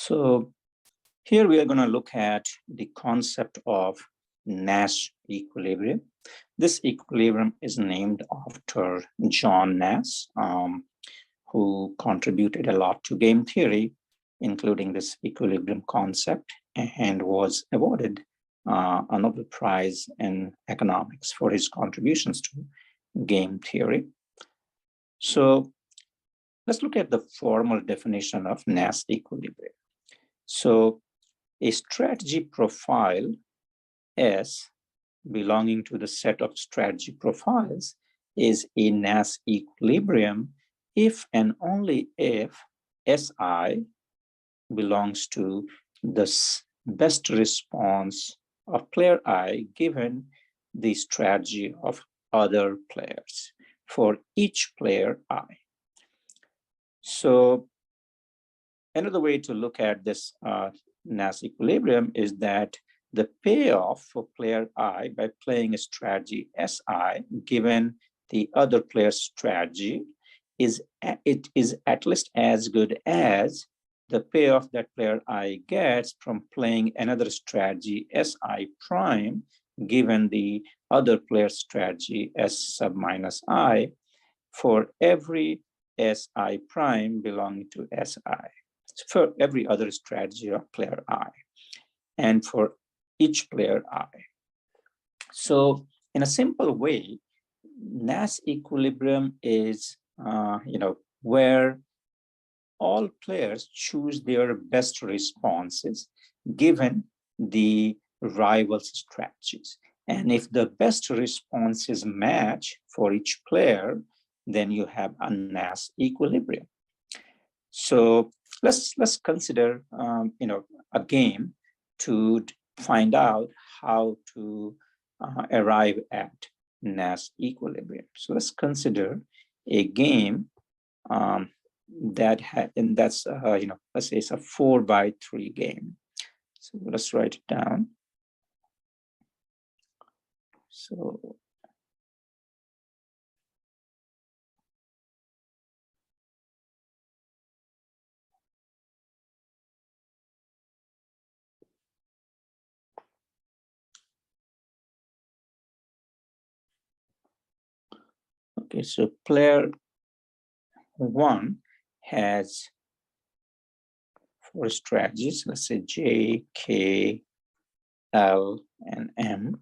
So here we are going to look at the concept of Nash equilibrium. This equilibrium is named after John Nash, who contributed a lot to game theory, including this equilibrium concept, and was awarded a Nobel Prize in economics for his contributions to game theory. So let's look at the formal definition of Nash equilibrium. So a strategy profile S belonging to the set of strategy profiles is a Nash equilibrium if and only if Si belongs to the best response of player I given the strategy of other players for each player I. So another way to look at this Nash equilibrium is that the payoff for player I by playing a strategy Si given the other player's strategy is at least as good as the payoff that player I gets from playing another strategy Si prime given the other player's strategy S sub minus I for every Si prime belonging to Si. For every other strategy of player I and for each player I. So in a simple way, Nash equilibrium is where all players choose their best responses given the rival's strategies. And if the best responses match for each player, then you have a Nash equilibrium. So let's consider a game to find out how to arrive at Nash equilibrium. So let's consider a game that's let's say it's a 4x3 game. So let's write it down. So okay, so player 1 has 4 strategies, let's say J, K, L, and M.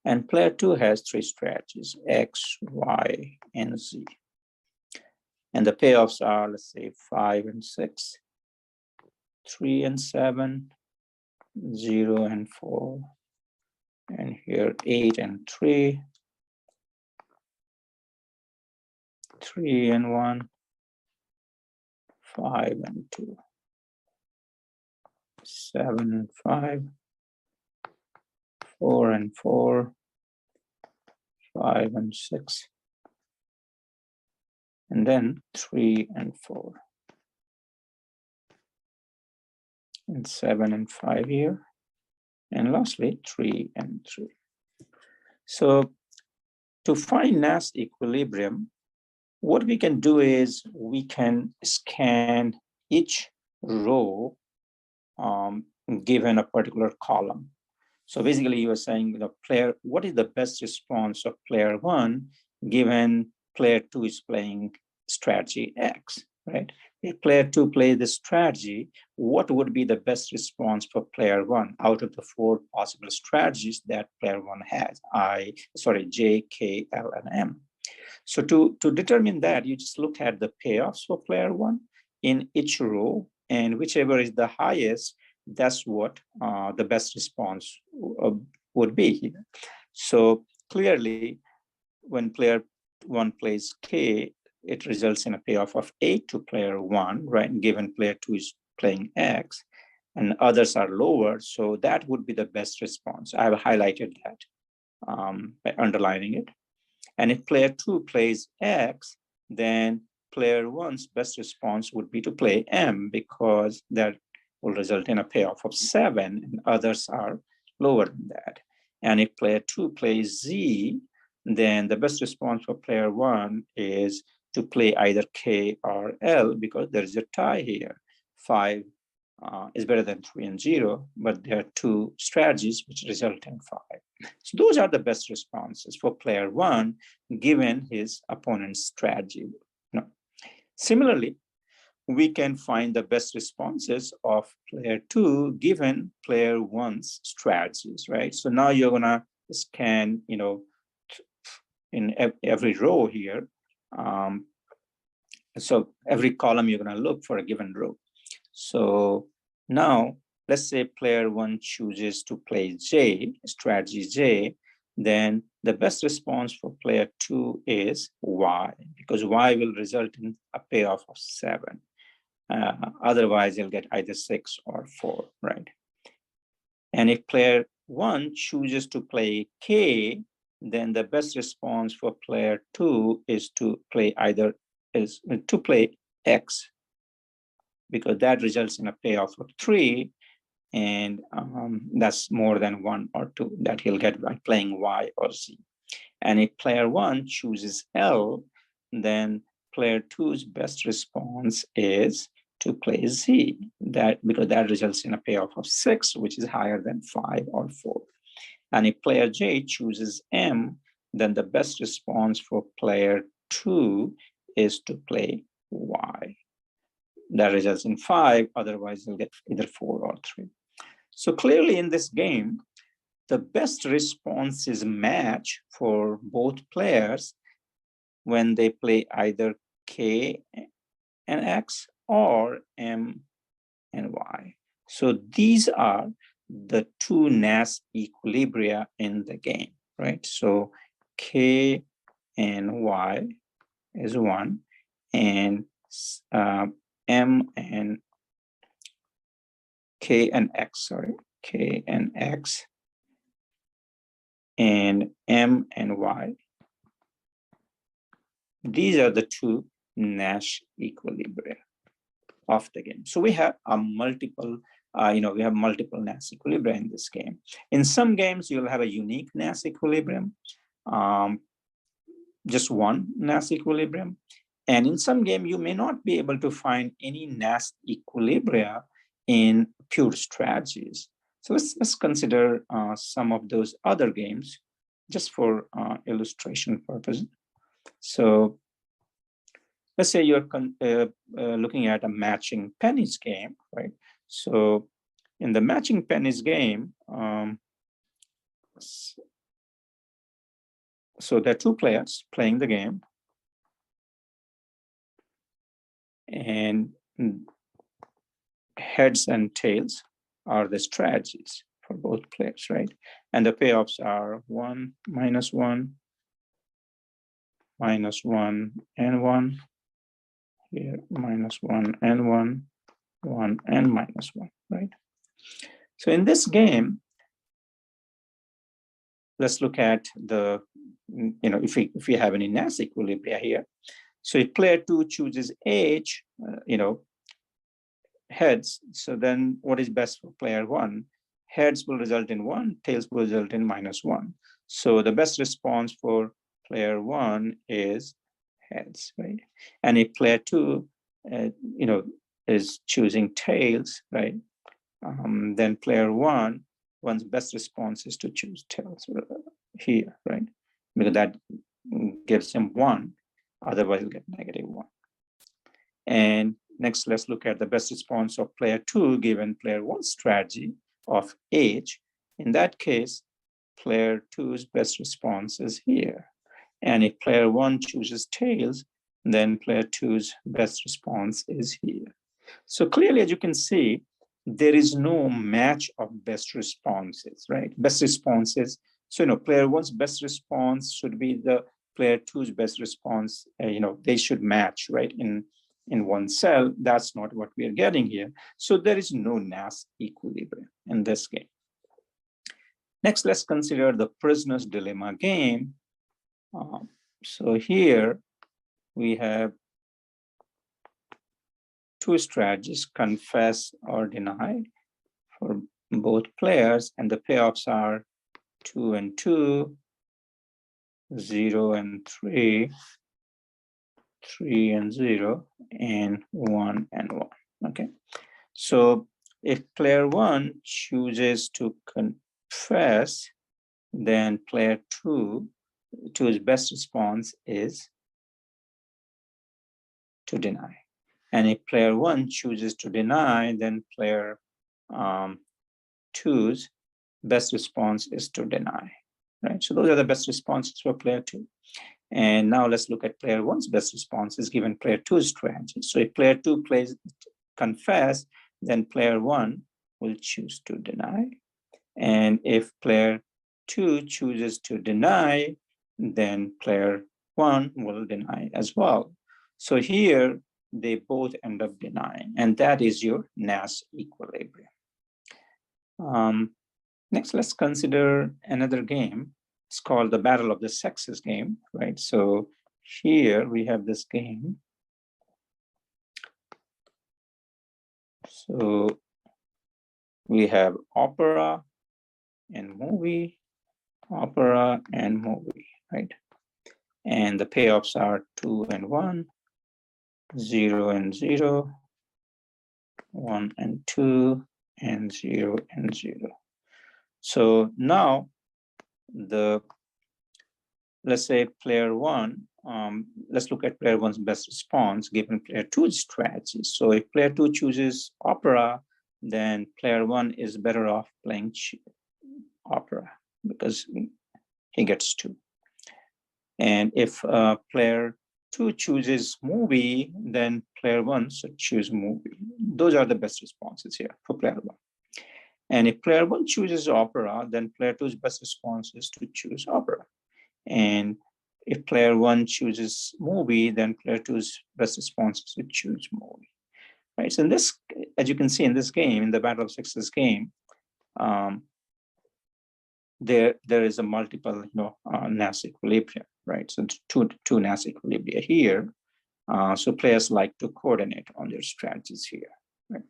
And player 2 has 3 strategies, X, Y, and Z. And the payoffs are, let's say, 5 and 6, 3 and 7, 0 and 4, and here 8 and 3, 3 and 1, 5 and 2, 7 and 5, 4 and 4, 5 and 6, and then 3 and 4, and 7 and 5 here, and lastly 3 and 3. So to find Nash equilibrium, what we can do is we can scan each row given a particular column. So basically you are saying what is the best response of player 1 given player 2 is playing strategy X, right? If player 2 plays this strategy, what would be the best response for player 1 out of the 4 possible strategies that player 1 has? J, K, L, and M. So to determine that, you just look at the payoffs for player 1 in each row, and whichever is the highest, that's what the best response would be here. So clearly, when player 1 plays K, it results in a payoff of 8 to player 1, right? Given player 2 is playing X, and others are lower, so that would be the best response. I have highlighted that by underlining it. And if player 2 plays X, then player 1's best response would be to play M, because that will result in a payoff of 7, and others are lower than that. And if player 2 plays Z, then the best response for player 1 is to play either K or L, because there is a tie here. 5 is better than 3 and 0, but there are 2 strategies which result in 5. So those are the best responses for player 1 given his opponent's strategy. No. Similarly, we can find the best responses of player 2 given player 1's strategies, right? So now you're gonna scan, in every row here. So every column you're gonna look for a given row. So now let's say player 1 chooses to play J, strategy J, then the best response for player 2 is Y, because Y will result in a payoff of 7. Otherwise, you'll get either 6 or 4, right? And if player 1 chooses to play K, then the best response for player 2 is to play X, because that results in a payoff of 3, and that's more than 1 or 2 that he'll get by playing Y or Z. And if player 1 chooses L, then player 2's best response is to play Z, because that results in a payoff of 6, which is higher than 5 or 4. And if player J chooses M, then the best response for player 2 is to play Y. That results in 5, otherwise you'll get either 4 or 3. So clearly in this game, the best responses match for both players when they play either K and X or M and Y. So these are the 2 Nash equilibria in the game, right? So K and Y is 1, and M and K and X, K and X, and M and Y. These are the 2 Nash equilibria of the game. So we have a multiple, we have multiple Nash equilibria in this game. In some games, you'll have a unique Nash equilibrium, just one Nash equilibrium. And in some game, you may not be able to find any Nash equilibria in pure strategies. So let's consider some of those other games just for illustration purpose. So let's say you're looking at a matching pennies game, right? So in the matching pennies game, so there are 2 players playing the game, and heads and tails are the strategies for both players, right? And the payoffs are 1, -1, -1, and 1. Here, -1 and 1, 1 and -1, right? So in this game, let's look at the, if we have any Nash equilibria here. So if player 2 chooses H, heads, so then what is best for player 1? Heads will result in 1, tails will result in -1. So the best response for player 1 is heads, right? And if player 2, is choosing tails, right? Then player 1's best response is to choose tails here, right? Because that gives him 1, otherwise he'll get -1. And next, let's look at the best response of player 2 given player 1's strategy of H. In that case, player 2's best response is here. And if player 1 chooses tails, then player 2's best response is here. So clearly, as you can see, there is no match of best responses, right? Best responses. So, player 1's best response should be the player 2's best response. They should match, right? In one cell. That's not what we are getting here. So there is no Nash equilibrium in this game. Next, let's consider the prisoner's dilemma game. So here we have 2 strategies, confess or deny, for both players, and the payoffs are 2 and 2, 0 and 3, 3 and 0, and 1 and 1. Okay, so if player one chooses to confess, then player two's best response is to deny. And if player one chooses to deny, then player two's best response is to deny, right? So those are the best responses for player two. And now let's look at player one's best responses given player two's strategy. So if player two plays confess, then player one will choose to deny. And if player two chooses to deny, then player one will deny as well. So here they both end up denying, and that is your Nash equilibrium. Next, let's consider another game. It's called the Battle of the Sexes game, right? So here we have this game. So we have opera and movie, opera and movie, right? And the payoffs are 2 and 1, 0 and 0, 1 and 2, and 0 and 0. So now let's say player one, let's look at player one's best response given player two's strategy. So if player two chooses opera, then player one is better off playing opera because he gets 2. And if player two chooses movie, then player one should choose movie. Those are the best responses here for player one. And if player one chooses opera, then player two's best response is to choose opera. And if player one chooses movie, then player two's best response is to choose movie. Right. So in this, as you can see in this game, in the Battle of Sexes game, there is a multiple, Nash equilibrium, right? So two Nash equilibria here. So players like to coordinate on their strategies here, right?